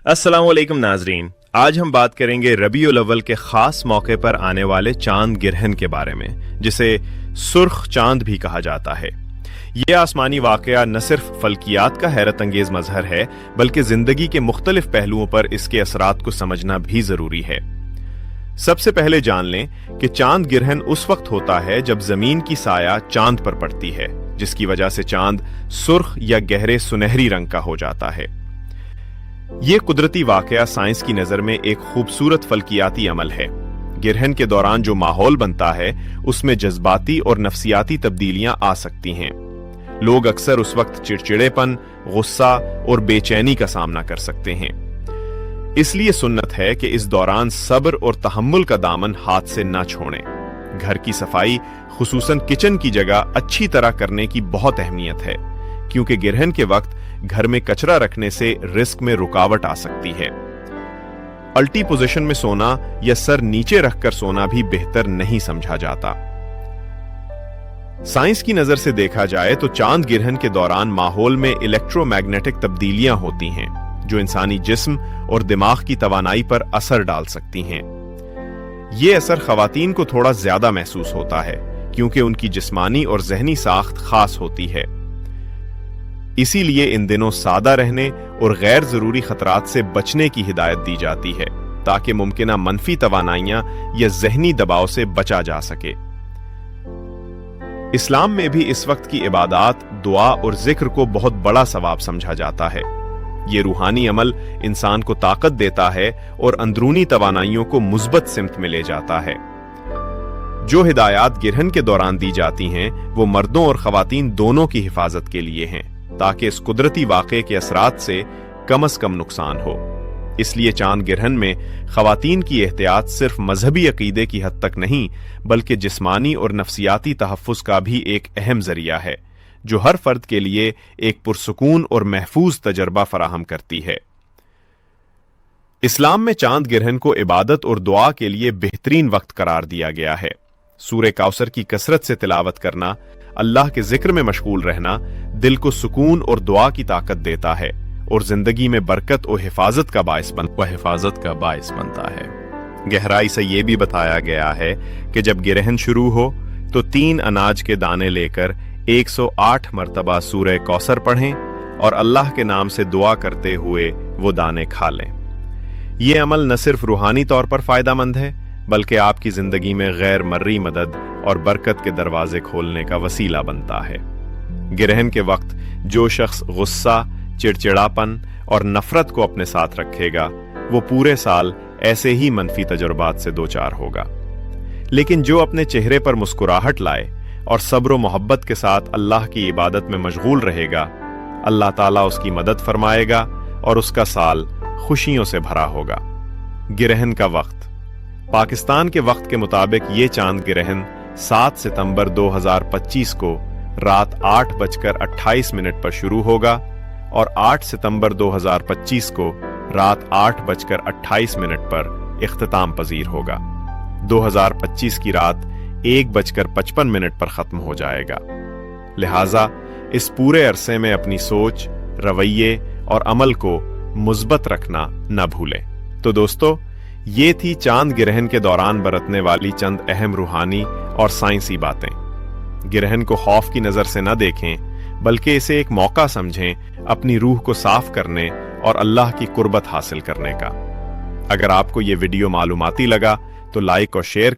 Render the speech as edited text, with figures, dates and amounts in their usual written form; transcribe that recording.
अस्सलाम वालेकुम नाजरीन, आज हम बात करेंगे रबीउल अव्वल के खास मौके पर आने वाले चांद गिरहन के बारे में, जिसे सुर्ख चांद भी कहा जाता है। ये आसमानी वाकया न सिर्फ फल्कियात का हैरत अंगेज मजहर है, बल्कि जिंदगी के मुख्तलिफ पहलुओं पर इसके असरात को समझना भी जरूरी है। सबसे पहले जान लें कि चांद गिरहन उस वक्त होता है जब जमीन की साया चांद पर पड़ती है, जिसकी वजह से चांद सुर्ख या गहरे सुनहरी रंग का हो जाता है। ये कुदरती वाकया साइंस की नजर में एक खूबसूरत फल्कियाती अमल है। गिरहन के दौरान जो माहौल बनता है उसमें जज्बाती और नफसियाती तब्दीलियां आ सकती हैं। लोग अक्सर उस वक्त चिड़चिड़ेपन, गुस्सा और बेचैनी का सामना कर सकते हैं। इसलिए सुन्नत है कि इस दौरान सब्र और तहम्मुल का दामन हाथ से न छोड़ें। घर की सफाई, खुसूसन किचन की जगह अच्छी तरह करने की बहुत अहमियत है, क्योंकि गिरहन के वक्त घर में कचरा रखने से रिस्क में रुकावट आ सकती है। अल्टी पोजीशन में सोना या सर नीचे रखकर सोना भी बेहतर नहीं समझा जाता। साइंस की नजर से देखा जाए तो चांद गिरहन के दौरान माहौल में इलेक्ट्रोमैग्नेटिक तब्दीलियां होती हैं, जो इंसानी जिस्म और दिमाग की तवानाई पर असर डाल सकती हैं। ये असर खवातीन को थोड़ा ज्यादा महसूस होता है, क्योंकि उनकी जिस्मानी और जहनी साख्त खास होती है। इसीलिए इन दिनों सादा रहने और गैर जरूरी खतरात से बचने की हिदायत दी जाती है, ताकि मुमकिना मनफी तवानाइयां या जहनी दबाव से बचा जा सके। इस्लाम में भी इस वक्त की इबादत, दुआ और जिक्र को बहुत बड़ा सवाब समझा जाता है। ये रूहानी अमल इंसान को ताकत देता है और अंदरूनी तवानाइयों को मुस्बत सिमत में ले जाता है। जो हिदायत गिरहन के दौरान दी जाती हैं, वो मर्दों और खवातीन दोनों की हिफाजत के लिए हैं, ताकि इस कुदरती वाक़े के असरात से कम से कम नुकसान हो। इसलिए चांद गिरहन में खवातीन की एहतियात सिर्फ मजहबी अकीदे की हद तक नहीं, बल्कि जिस्मानी और नफसियाती तहफ़्फ़ुज़ का भी एक अहम जरिया है, जो हर फर्द के लिए एक पुरसुकून और महफूज तजर्बा फराहम करती है। इस्लाम में चांद गिरहन को इबादत और दुआ के लिए बेहतरीन वक्त करार दिया गया है। सूरे कौसर की कसरत से तिलावत करना, अल्लाह के जिक्र में मशगूल रहना दिल को सुकून और दुआ की ताकत देता है और जिंदगी में बरकत और हिफाजत का बाइस बनता है। गहराई से यह भी बताया गया है कि जब गिरहन शुरू हो तो 3 अनाज के दाने लेकर 108 मरतबा सूरे कौसर पढ़ें और अल्लाह के नाम से दुआ करते हुए वो दाने खा लें। ये अमल न सिर्फ रूहानी तौर पर फायदेमंद है, बल्कि आपकी जिंदगी में गैर मर्री मदद और बरकत के दरवाजे खोलने का वसीला बनता है। गिरहन के वक्त जो शख्स गुस्सा, चिड़चिड़ापन और नफरत को अपने साथ रखेगा, वो पूरे साल ऐसे ही मनफी तजुर्बात से दो चार होगा। लेकिन जो अपने चेहरे पर मुस्कुराहट लाए और सब्र व मोहब्बत के साथ अल्लाह की इबादत में मशगूल रहेगा, अल्लाह ताला उसकी मदद फरमाएगा और उसका साल खुशियों से भरा होगा। गिरहन का वक्त पाकिस्तान के वक्त के मुताबिक ये चांद गिरहन 7 सितंबर 2025 को रात 8:28 पर शुरू होगा और 8 सितंबर 2025 को रात 8:28 पर इख्तिताम पजीर होगा। 2025 की रात 1:55 पर खत्म हो जाएगा। लिहाजा इस पूरे अरसे में अपनी सोच, रवैये और अमल को मुस्बत रखना न भूलें। तो दोस्तों, ये थी चांद गिरहन के दौरान बरतने वाली चंद अहम रूहानी और साइंसी बातें। गिरहन को खौफ की नजर से न देखें, बल्कि इसे एक मौका समझें अपनी रूह को साफ करने और अल्लाह की कुर्बत हासिल करने का। अगर आपको ये वीडियो मालूमाती लगा तो लाइक और शेयर